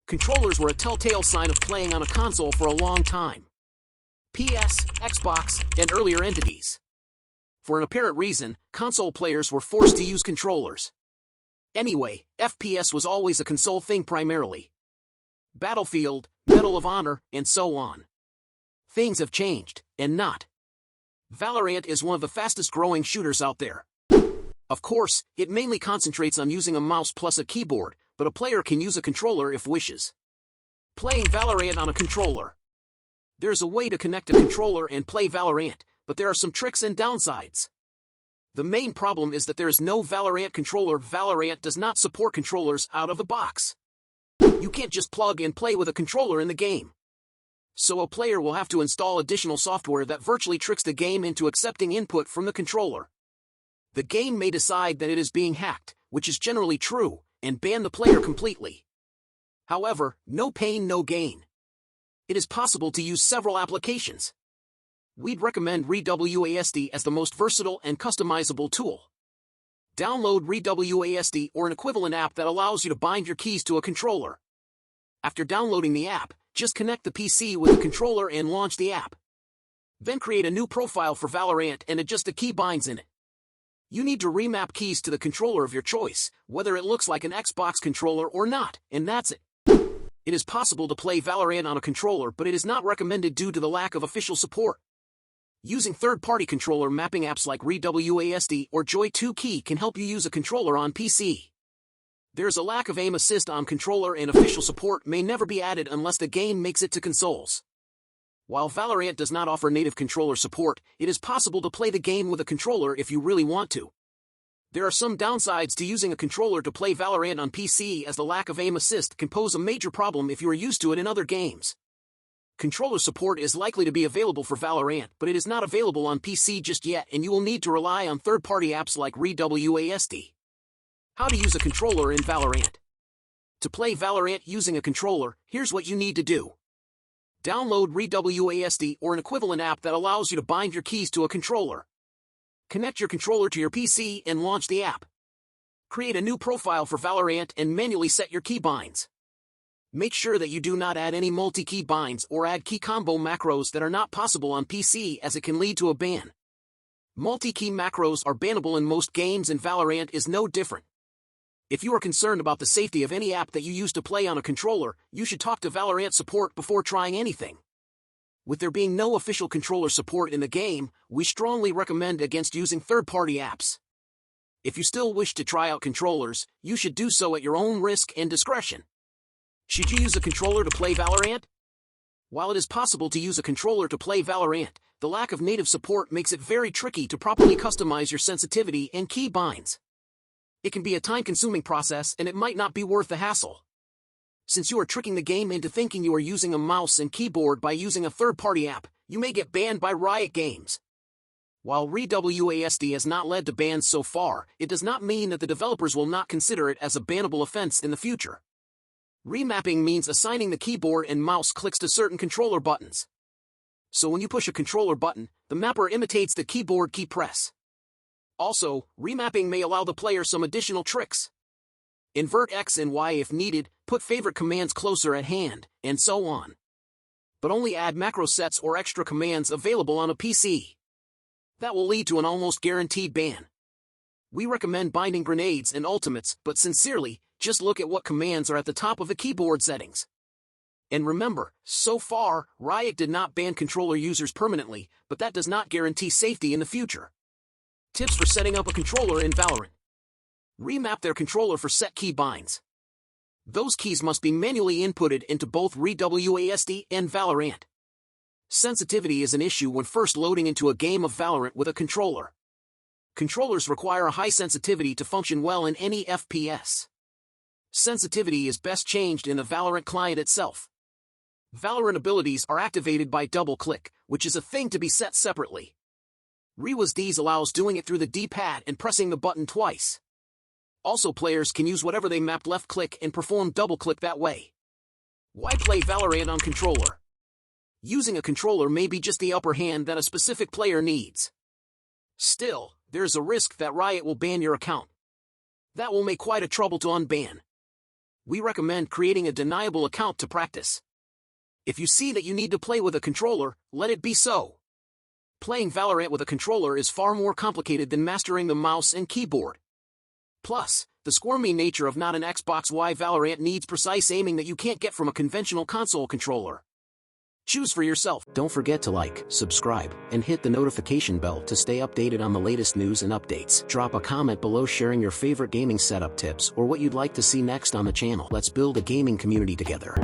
Controllers were a telltale sign of playing on a console for a long time. PS, Xbox, and earlier entities. For an apparent reason, console players were forced to use controllers. Anyway, FPS was always a console thing primarily. Battlefield, Medal of Honor, and so on. Things have changed, and not. Valorant is one of the fastest growing shooters out there. Of course, it mainly concentrates on using a mouse plus a keyboard, but a player can use a controller if wishes. Playing Valorant on a controller. There's a way to connect a controller and play Valorant, but there are some tricks and downsides. The main problem is that there is no Valorant controller. Valorant does not support controllers out of the box. You can't just plug and play with a controller in the game. So a player will have to install additional software that virtually tricks the game into accepting input from the controller. The game may decide that it is being hacked, which is generally true, and ban the player completely. However, no pain, no gain. It is possible to use several applications. We'd recommend ReWASD as the most versatile and customizable tool. Download ReWASD or an equivalent app that allows you to bind your keys to a controller. After downloading the app, just connect the PC with the controller and launch the app. Then create a new profile for Valorant and adjust the key binds in it. You need to remap keys to the controller of your choice, whether it looks like an Xbox controller or not, and that's it. It is possible to play Valorant on a controller, but it is not recommended due to the lack of official support. Using third-party controller mapping apps like ReWASD or Joy2Key can help you use a controller on PC. There's a lack of aim assist on controller, and official support may never be added unless the game makes it to consoles. While Valorant does not offer native controller support, it is possible to play the game with a controller if you really want to. There are some downsides to using a controller to play Valorant on PC, as the lack of aim assist can pose a major problem if you are used to it in other games. Controller support is likely to be available for Valorant, but it is not available on PC just yet, and you will need to rely on third-party apps like ReWASD. How to use a controller in Valorant. To play Valorant using a controller, here's what you need to do. Download ReWASD or an equivalent app that allows you to bind your keys to a controller. Connect your controller to your PC and launch the app. Create a new profile for Valorant and manually set your key binds. Make sure that you do not add any multi-key binds or add key combo macros that are not possible on PC, as it can lead to a ban. Multi-key macros are bannable in most games, and Valorant is no different. If you are concerned about the safety of any app that you use to play on a controller, you should talk to Valorant support before trying anything. With there being no official controller support in the game, we strongly recommend against using third-party apps. If you still wish to try out controllers, you should do so at your own risk and discretion. Should you use a controller to play Valorant? While it is possible to use a controller to play Valorant, the lack of native support makes it very tricky to properly customize your sensitivity and key binds. It can be a time-consuming process, and it might not be worth the hassle. Since you are tricking the game into thinking you are using a mouse and keyboard by using a third-party app, you may get banned by Riot Games. While ReWASD has not led to bans so far, it does not mean that the developers will not consider it as a bannable offense in the future. Remapping means assigning the keyboard and mouse clicks to certain controller buttons. So when you push a controller button, the mapper imitates the keyboard key press. Also, remapping may allow the player some additional tricks. Invert X and Y if needed, put favorite commands closer at hand, and so on. But only add macro sets or extra commands available on a PC. That will lead to an almost guaranteed ban. We recommend binding grenades and ultimates, but sincerely, just look at what commands are at the top of the keyboard settings. And remember, so far, Riot did not ban controller users permanently, but that does not guarantee safety in the future. Tips for setting up a controller in Valorant. Remap their controller for set key binds. Those keys must be manually inputted into both ReWASD and Valorant. Sensitivity is an issue when first loading into a game of Valorant with a controller. Controllers require a high sensitivity to function well in any FPS. Sensitivity is best changed in the Valorant client itself. Valorant abilities are activated by double-click, which is a thing to be set separately. ReWASD allows doing it through the D-pad and pressing the button twice. Also, players can use whatever they mapped left-click and perform double-click that way. Why play Valorant on controller? Using a controller may be just the upper hand that a specific player needs. Still, there's a risk that Riot will ban your account. That will make quite a trouble to unban. we recommend creating a deniable account to practice. If you see that you need to play with a controller, let it be so. Playing Valorant with a controller is far more complicated than mastering the mouse and keyboard. Plus, the squirmy nature of not an Xbox Y Valorant needs precise aiming that you can't get from a conventional console controller. Choose for yourself. Don't forget to like, subscribe, and hit the notification bell to stay updated on the latest news and updates. Drop a comment below sharing your favorite gaming setup tips or what you'd like to see next on the channel. Let's build a gaming community together.